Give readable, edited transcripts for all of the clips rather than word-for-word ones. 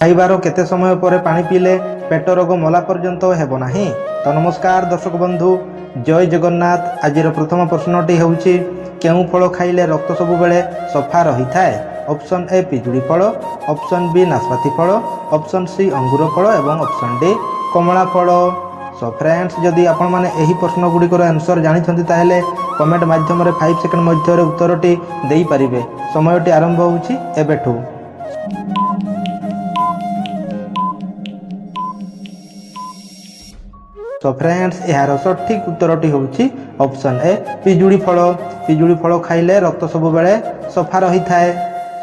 खाइबार केते समय पर पानी पीले पेट रोग मला पर्यंत हेब नाही। तो नमस्कार दर्शक बंधु, जय जगन्नाथ। आज प्रथम प्रश्नटी होउछि केउ फल खाइले रक्त सब बेले सफा रही थाए। ऑप्शन ए पिजुड़ी फल, ऑप्शन बी नाशपाती फल, ऑप्शन सी अंगूर फल एवं ऑप्शन डी कमला फल। सो फ्रेंड्स, जदि आपण माने एही प्रश्न गुड़िकर आंसर जानिछन्ति ताहेले कमेंट माध्यम रे 5 सेकंड मध्य उत्तरटी देई परिबे। समयटी आरंभ होउछि एबेठू। सो फ्रेंड्स, यार सठिक उत्तरटी होउछि ऑप्शन ए पिजुड़ी फल। पिजुड़ी फल खाइले रक्त सब बेले सफा रही थाए।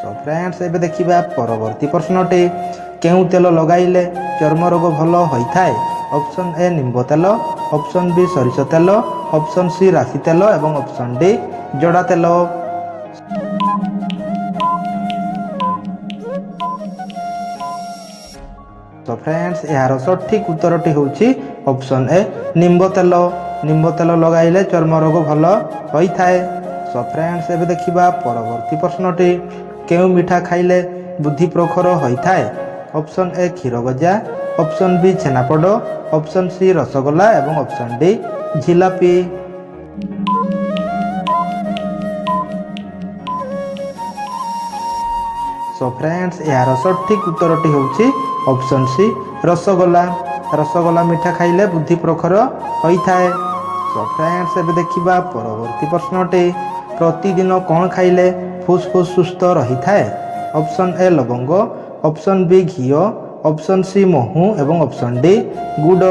सो फ्रेंड्स, एबे देखिबा परवर्ती प्रश्नटी केउ तेल लगाइले चर्म रोग भल होई थाए। ऑप्शन ए निंब तेल, ऑप्शन बी सरिष तेल, ऑप्शन सी राशि तेल एवं ऑप्शन डी जड़ा तेल। तो फ्रेंड्स, यार सठिक उत्तरटी होउछि ऑप्शन ए निंब तेल। निंब तेल लगाइले चर्म रोग भल होई थाए। सो फ्रेंड्स, एबे देखिबा परवर्ती प्रश्नटी केउ मिठा खाइले बुद्धि प्रखर होई थाए। ऑप्शन ए क्षीर गजा, ऑप्शन बी छेनापोड, ऑप्शन सी रसगोल्ला एवं ऑप्शन डी जिलापी। सो फ्रेंड्स, यार सठिक उत्तरटी होउछि ऑप्शन सी रसगोल्ला। रसगोल्ला मिठा खाइले बुद्धि प्रखर होई थाए। सो फ्रेंड्स, एबे देखिबा परवर्ती प्रश्नटी प्रतिदिन कौन खाइले फुसफुस सुस्थ रही थाए। ऑप्शन ए लवंग, ऑप्शन बी घी, ऑप्शन सी महू एवं ऑप्शन डी गुड़।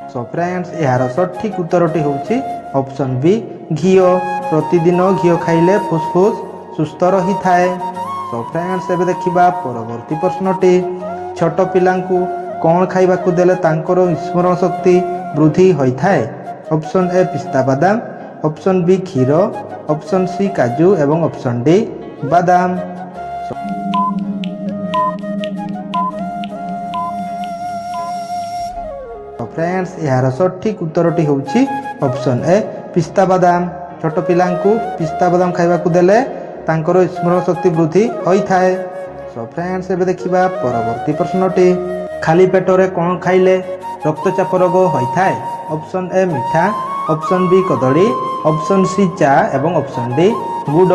सो फ्रेंड्स, यार सठिक उत्तरटी होउछि ऑप्शन बी घी। प्रतिदिन घी खाइले फुसफुस सुस्थ रही थाए। सो फ्रेंड्स, एबे देखिबा परवर्ती प्रश्नटी छोट पिलांकु कौन खाइबाकू देले तांकर स्मरण शक्ति वृद्धि होई थाए। ऑप्शन ए पिस्ता बादाम, ऑप्शन बी क्षीर, ऑप्शन सी काजू एवं ऑप्शन डी बादाम। फ्रेंड्स, यार सठिक उत्तरटी होउछि ऑप्शन ए पिस्ता बादाम। छोट पिलांकु पिस्ता बादाम खाइबाकू देले तांकर स्मरण शक्ति वृद्धि होई थाए। सो फ्रेंड्स, एबे देखिबा परवर्ती प्रश्नटी खाली पेटरे कौन खाइले रक्तचाप रोग होई थाए। ऑप्शन ए मिठा, ऑप्शन बी कदली, ऑप्शन सी चा एवं ऑप्शन डी गुड़।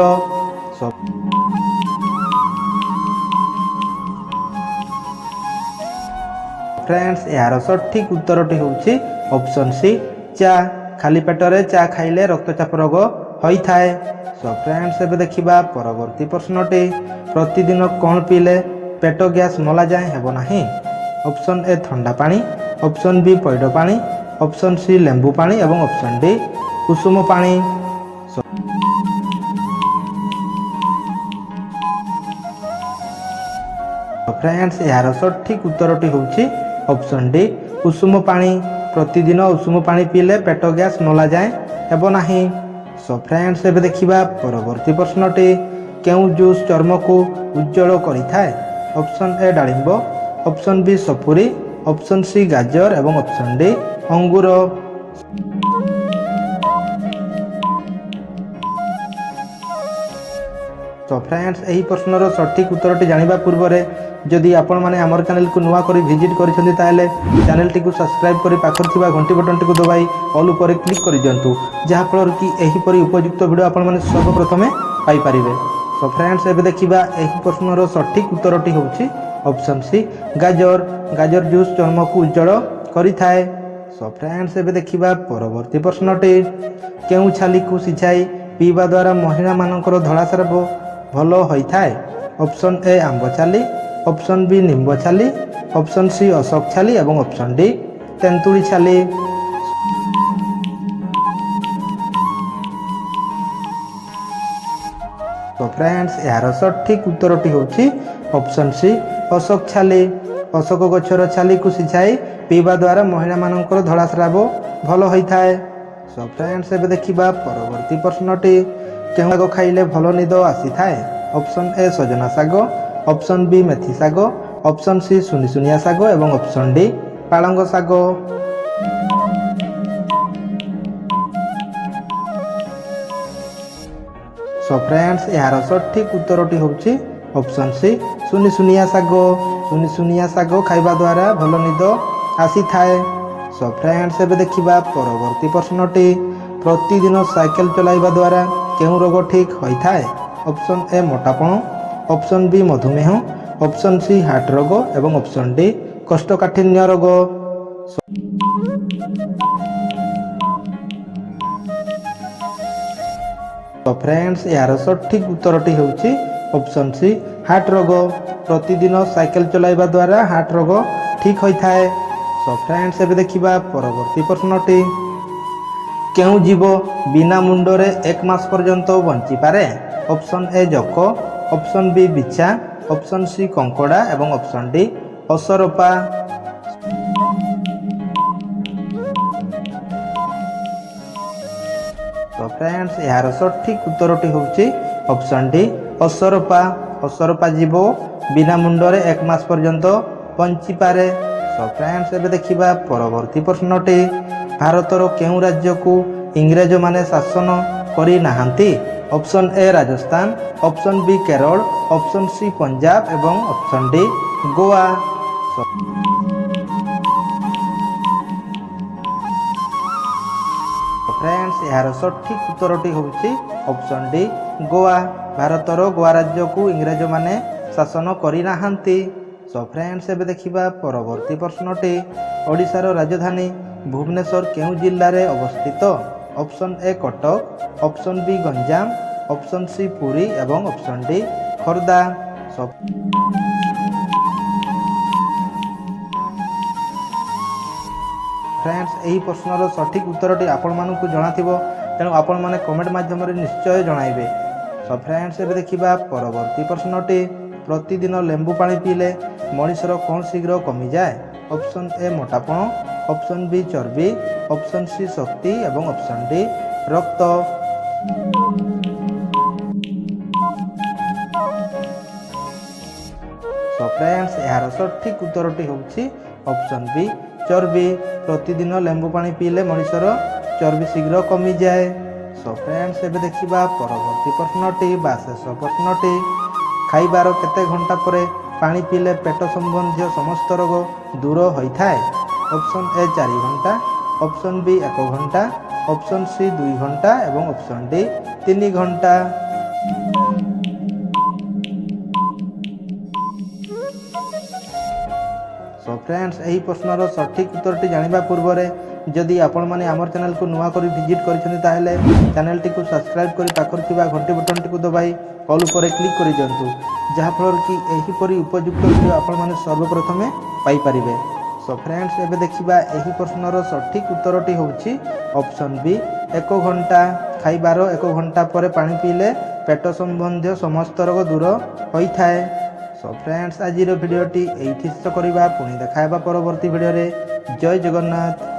सो फ्रेंड्स, यार सठिक उत्तरटी होउछि ऑप्शन सी चा। खाली पेटरे चा खाइले रक्तचाप रोग होई थाए। सो फ्रेंड्स, एबे देखिबा परवर्ती प्रश्नटी प्रतिदिन कौन पीले पेट गैस मला जाए हेबो नाही। ऑप्शन ए ठंडा पानी, ऑप्शन बी पैड पानी, ऑप्शन सी लेंबू पानी एवं ऑप्शन डी कुसुम पानी। फ्रेंड्स, यार सठिक उत्तरटी होउछि ऑप्शन डी कुसुम पानी। प्रतिदिन उषुम पानी पीले पेट गैस मला जाए हेबो नाही। सो फ्रेंड्स, एबे देखिबा परवर्ती प्रश्नटी केउ जूस चर्म को उज्जवल करि थाए। ऑप्शन ए डालिंब, ऑप्शन बी सपुरी, ऑप्शन सी गाजर एवं ऑप्शन डी अंगूर। तो फ्रेंड्स, एही प्रश्नर सठिक उत्तरटी जानिबा पूर्वरे जदि आपण माने हमर चैनल को नुआ करी विजिट करिसथि ताहेले चैनल टी को सब्सक्राइब करी पाखर थिबा घंटी बटन टी को दबाई ऑल ऊपर क्लिक करि दियंतु, जहा फल कि एही परि उपयुक्त वीडियो आपण माने सब प्रथमे पाई परिबे। सो फ्रेंड्स, एबे देखिबा एही प्रश्नर सठिक उत्तरटी होउछि ऑप्शन सी गाजर। गाजर जूस चर्म को उज्जवल करि थाए। सो फ्रेंड्स, एबे देखिबा परवर्ती प्रश्नटी केउ छाली को सिझाई पीबा द्वारा महिला मानकर धळा स्राव भल होई थाए। ऑप्शन ए आंब छाली, ऑप्शन बी निंब छाली, ऑप्शन सी अशोक छाली एवं ऑप्शन डी तेंतुली छाली। तो फ्रेंड्स, यार सठिक उत्तरटी होउछि ऑप्शन सी अशोक छाली। अशोक गछर छाली को सिझाई पीबा द्वारा महिला मानकर धळा स्राव भल होई थाए। सो फ्रेंड्स, एबे देखिबा परवर्ती प्रश्नटी केउ शाग खाइले भल निद आसी थाए। ऑप्शन ए सजना शाग, ऑप्शन बी मेथी शाग, ऑप्शन सी सुनिसुनिया शाग एवं ऑप्शन डी पालंग शाग। सो फ्रेंड्स यार सठिक उत्तरटी होउछि ऑप्शन सी सुनिसुनिया शाग। सुनिसुनिया शाग खाइबा द्वारा भल निद आसी थाए। सो फ्रेंड्स एबे देखिबा परवर्ती प्रश्नटी प्रतिदिन साइकेल चलाइबा द्वारा केउ रोग ठीक होइथाए? ऑप्शन ए मोटापण, ऑप्शन बी मधुमेह, ऑप्शन सी हार्ट रोग एवं ऑप्शन डी कोष्ठकाठिन्य रोग। तो फ्रेंड्स यार सठिक उत्तरटी होउछि ऑप्शन सी हार्ट रोग। प्रतिदिन साइकेल चलाइबा द्वारा हार्ट रोग ठीक होइथाए। सो फ्रेंड्स एबे देखिबा परवर्ती प्रश्नटी केउ जीव बिना मुंडरे 1 मास पर्यंत बंची पारे? ऑप्शन ए जक, ऑप्शन बी बिछा, ऑप्शन सी कंकड़ा एवं ऑप्शन डी असरपा। तो फ्रेंड्स यार सठिक उत्तरटी होउछि ऑप्शन डी असरपा। असरपा जीव बिना मुंडरे 1 मास पर्यंत बंची पारे। सो फ्रेंड्स एबे देखिबा परवर्ती प्रश्नटी भारतर केउ राज्य को इंग्रज माने शासन करी नाहांती? Option A Rajasthan, option B Kerala, option C Punjab एवं ऑप्शन डी गोवा। फ्रेंड्स यार सठिक उत्तरटी होउछि ऑप्शन डी गोवा। भारतर गोवा राज्य को इंग्रज माने शासन करी नाहांती। सो फ्रेंड्स एबे देखिबा परवर्ती प्रश्नटी ओडिशार राजधानी भुवनेश्वर केउ जिल्ला रे अवस्थित? Option A Cuttack, option B Ganjam, option C Puri एवं ऑप्शन डी खोर्धा। फ्रेंड्स यही प्रश्नर सठिक उत्तरटी आपण मानकु जणाथिबो, तेणु आपण माने कमेंट माध्यम रे निश्चय जणाइबे। सो फ्रेंड्स एबे देखिबा परवर्ती प्रश्नटी प्रतिदिन लेंबू पानी पीले मनुष्यर कौन शीघ्र कमी जाए? ऑप्शन ए मोटापण, ऑप्शन बी चर्बी, ऑप्शन सी शक्ति एवं ऑप्शन डी रक्त। सो फ्रेंड्स यार सठिक उत्तरटी होउछि ऑप्शन बी चर्बी। प्रतिदिन लेंबू पानी पीले मनुष्यर चर्बी शीघ्र कमी जाए। सो फ्रेंड्स एबे देखिबा परवर्ती प्रश्नटी बा शेष प्रश्नटी खाइबार केते घंटा परे पानी पीले पेट संबंधी समस्त रोग दूर होइथाए? ऑप्शन ए 4 घंटा, ऑप्शन बी 1 घंटा, ऑप्शन सी 2 घंटा एवं ऑप्शन डी 3 घंटा। सो फ्रेंड्स यही प्रश्नर सठिक उत्तरटी जानिबा पूर्वरे जदि आपण माने हमर चैनल को नुआ करी विजिट करिसेंती ताहेले चैनल टी को सब्सक्राइब करी पाखर थिबा घंटी बटन टी को दबाई ऑल ऊपर क्लिक करि दियंतु, जहा फल कि एही परी उपयुक्त वीडियो आपण माने सर्वप्रथमे पाई परिबे। सो फ्रेंड्स एबे देखिबा एही प्रश्नर सठिक उत्तरटी होउछि ऑप्शन बी 1 घंटा। खाइबार 1 घंटा परे पानी पीले पेट संबंधी समस्त रोग दूर होइथाए। सो फ्रेंड्स आज वीडियोटी एठी शेष करिबा, पुणी देखाइबा परवर्ती वीडियो रे। जय जगन्नाथ।